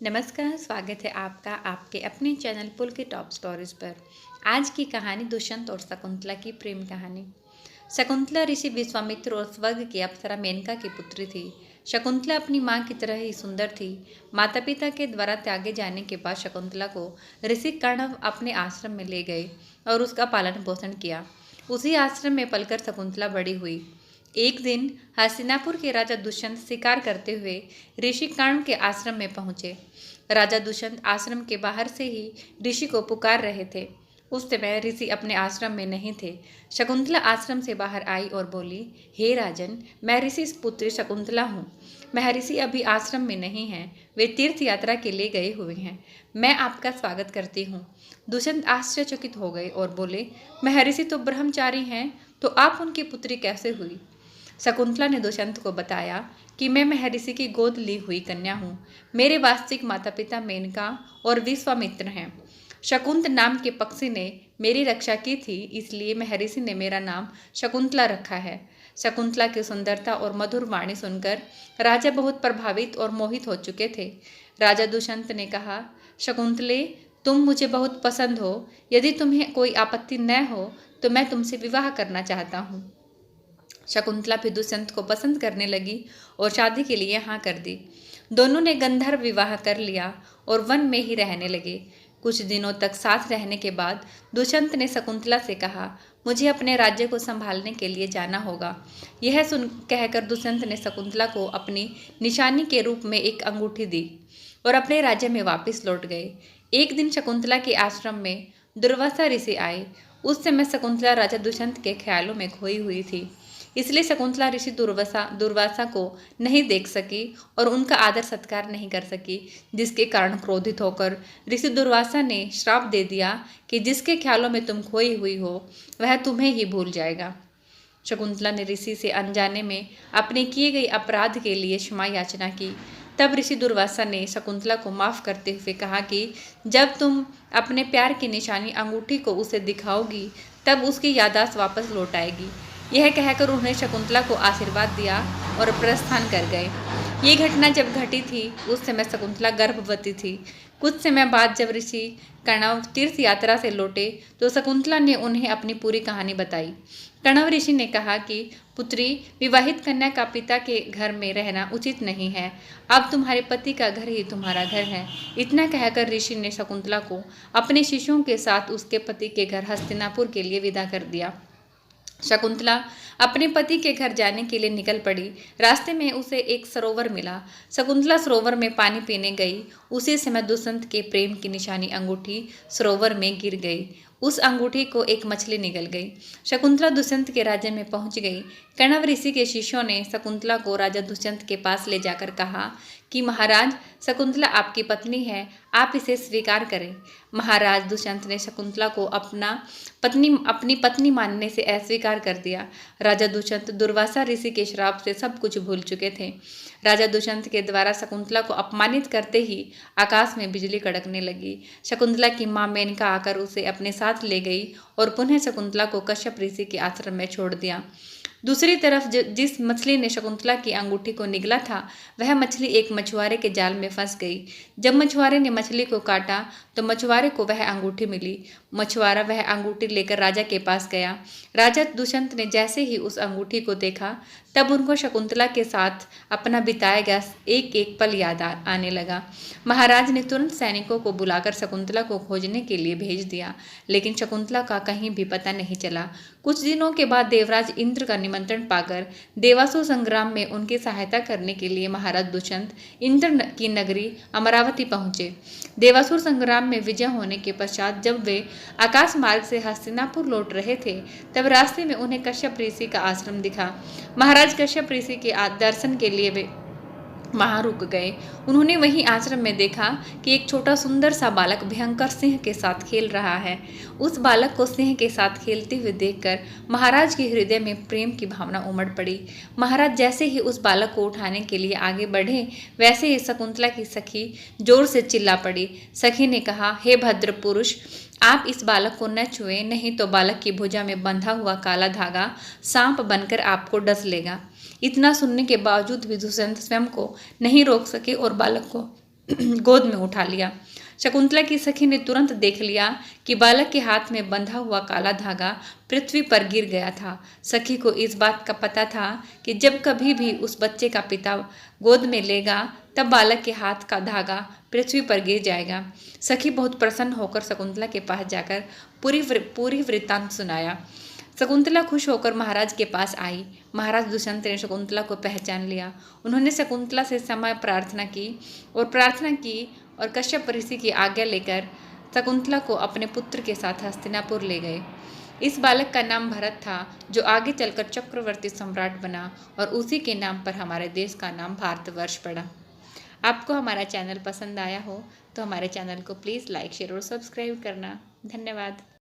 नमस्कार, स्वागत है आपका आपके अपने चैनल पुल के टॉप स्टोरीज पर। आज की कहानी दुष्यंत और शकुंतला की प्रेम कहानी। शकुंतला ऋषि विश्वामित्र और स्वर्ग की अप्सरा मेनका की पुत्री थी। शकुंतला अपनी मां की तरह ही सुंदर थी। माता पिता के द्वारा त्यागे जाने के बाद शकुंतला को ऋषि कण्व अपने आश्रम में ले गए और उसका पालन पोषण किया। उसी आश्रम में पलकर शकुंतला बड़ी हुई। एक दिन हस्तिनापुर के राजा दुष्यंत शिकार करते हुए ऋषि कण्व के आश्रम में पहुंचे। राजा दुष्यंत आश्रम के बाहर से ही ऋषि को पुकार रहे थे। उस समय ऋषि अपने आश्रम में नहीं थे। शकुंतला आश्रम से बाहर आई और बोली, हे राजन, मैं ऋषि पुत्री शकुंतला हूँ। महर्षि अभी आश्रम में नहीं हैं, वे तीर्थ यात्रा के लिए गए हुए हैं। मैं आपका स्वागत करती हूँ। दुष्यंत आश्चर्यचकित हो गए और बोले, महर्षि तो ब्रह्मचारी हैं, तो आप उनकी पुत्री कैसे हुई? शकुंतला ने दुष्यंत को बताया कि मैं महर्षि की गोद ली हुई कन्या हूँ। मेरे वास्तविक माता पिता मेनका और विश्वामित्र हैं। शकुंत नाम के पक्षी ने मेरी रक्षा की थी, इसलिए महर्षि ने मेरा नाम शकुंतला रखा है। शकुंतला की सुंदरता और मधुर वाणी सुनकर राजा बहुत प्रभावित और मोहित हो चुके थे। राजा दुष्यंत ने कहा, शकुंतले, तुम मुझे बहुत पसंद हो। यदि तुम्हें कोई आपत्ति न हो तो मैं तुमसे विवाह करना चाहता हूँ। शकुंतला भी दुष्यंत को पसंद करने लगी और शादी के लिए हाँ कर दी। दोनों ने गंधर्व विवाह कर लिया और वन में ही रहने लगे। कुछ दिनों तक साथ रहने के बाद दुष्यंत ने शकुंतला से कहा, मुझे अपने राज्य को संभालने के लिए जाना होगा। यह सुन कहकर दुष्यंत ने शकुंतला को अपनी निशानी के रूप में एक अंगूठी दी और अपने राज्य में वापस लौट गए। एक दिन शकुंतला के आश्रम में दुर्वासा ऋषि आए। उस समय शकुंतला राजा दुष्यंत के ख्यालों में खोई हुई थी, इसलिए शकुंतला ऋषि दुर्वासा को नहीं देख सकी और उनका आदर सत्कार नहीं कर सकी, जिसके कारण क्रोधित होकर ऋषि दुर्वासा ने श्राप दे दिया कि जिसके ख्यालों में तुम खोई हुई हो वह तुम्हें ही भूल जाएगा। शकुंतला ने ऋषि से अनजाने में अपने किए गए अपराध के लिए क्षमा याचना की। तब ऋषि दुर्वासा ने शकुंतला को माफ करते हुए कहा कि जब तुम अपने प्यार की निशानी अंगूठी को उसे दिखाओगी तब उसकी याददाश्त वापस लौट आएगी। यह कहकर उन्होंने शकुंतला को आशीर्वाद दिया और प्रस्थान कर गए। ये घटना जब घटी थी उस समय शकुंतला गर्भवती थी। कुछ समय बाद जब ऋषि कण्व तीर्थ यात्रा से लौटे तो शकुंतला ने उन्हें अपनी पूरी कहानी बताई। कण्व ऋषि ने कहा कि पुत्री, विवाहित कन्या का पिता के घर में रहना उचित नहीं है। अब तुम्हारे पति का घर ही तुम्हारा घर है। इतना कहकर ऋषि ने शकुंतला को अपने शिष्यों के साथ उसके पति के घर हस्तिनापुर के लिए विदा कर दिया। शकुंतला अपने पति के घर जाने के लिए निकल पड़ी। रास्ते में उसे एक सरोवर मिला। शकुंतला सरोवर में पानी पीने गई। उसी समय दुष्यंत के प्रेम की निशानी अंगूठी सरोवर में गिर गई। उस अंगूठी को एक मछली निगल गई। शकुंतला दुष्यंत के राज्य में पहुंच गई। कण्व ऋषि के शिष्यों ने शकुंतला को राजा दुष्यंत के पास ले जाकर कहा कि महाराज, शकुंतला आपकी पत्नी है, आप इसे स्वीकार करें। महाराज दुष्यंत ने शकुंतला को अपनी पत्नी मानने से अस्वीकार कर दिया। राजा दुष्यंत दुर्वासा ऋषि के श्राप से सब कुछ भूल चुके थे। राजा दुष्यंत के द्वारा शकुंतला को अपमानित करते ही आकाश में बिजली कड़कने लगी। शकुंतला की मां मेनका आकर उसे अपने साथ ले गई और पुनः शकुंतला को कश्यप ऋषि के आश्रम में छोड़ दिया। दूसरी तरफ जिस मछली ने शकुंतला की अंगूठी को निगला था वह मछली एक मछुआरे के जाल में फंस गई। जब मछुआरे ने मछली को काटा तो मछुआरे को वह अंगूठी मिली। मछुआरा वह अंगूठी लेकर राजा के पास गया। राजा दुष्यंत ने जैसे ही उस अंगूठी को देखा तब उनको शकुंतला के साथ अपना बिताया गया एक एक पल याद आने लगा। महाराज ने तुरंत सैनिकों को बुलाकर शकुंतला को खोजने के लिए भेज दिया, लेकिन शकुंतला का कहीं भी पता नहीं चला। कुछ दिनों के बाद देवराज इंद्र का निमंत्रण पाकर देवासुर संग्राम में उनकी सहायता करने के लिए महाराज दुष्यंत इंद्र की नगरी अमरावती पहुंचे। देवासुर संग्राम में विजय होने के पश्चात जब वे आकाश मार्ग से हस्तिनापुर लौट रहे थे तब रास्ते में उन्हें कश्यप ऋषि का आश्रम दिखा। महाराज कश्यप ऋषि के दर्शन के लिए वे वहां रुक गए। उन्होंने वहीं आश्रम में देखा कि एक छोटा सुंदर सा बालक भयंकर सिंह के साथ खेल रहा है। उस बालक को सिंह के साथ खेलते हुए देखकर महाराज के हृदय में प्रेम की भावना उमड़ पड़ी। महाराज जैसे ही उस बालक को उठाने के लिए आगे बढ़े वैसे ही शकुंतला की सखी जोर से चिल्ला पड़ी। सखी ने कहा, हे भद्र पुरुष, आप इस बालक को न छुएं, नहीं तो बालक की भुजा में बंधा हुआ काला धागा सांप बनकर आपको डस लेगा। इतना सुनने के बावजूद भी दुष्यंत स्वयं को नहीं रोक सके और बालक को गोद में उठा लिया। शकुंतला की सखी ने तुरंत देख लिया कि बालक के हाथ में बंधा हुआ काला धागा पृथ्वी पर गिर गया था। सखी को इस बात का पता था कि जब कभी भी उस बच्चे का पिता गोद में लेगा तब बालक के हाथ का धागा पृथ्वी पर गिर जाएगा। सखी बहुत प्रसन्न होकर शकुंतला के पास जाकर पूरी वृत्तांत सुनाया। शकुंतला खुश होकर महाराज के पास आई। महाराज दुष्यंत ने शकुंतला को पहचान लिया। उन्होंने शकुंतला से क्षमा प्रार्थना की और कश्यप ऋषि की आज्ञा लेकर शकुंतला को अपने पुत्र के साथ हस्तिनापुर ले गए। इस बालक का नाम भरत था, जो आगे चलकर चक्रवर्ती सम्राट बना और उसी के नाम पर हमारे देश का नाम भारतवर्ष पड़ा। आपको हमारा चैनल पसंद आया हो तो हमारे चैनल को प्लीज़ लाइक, शेयर और सब्सक्राइब करना। धन्यवाद।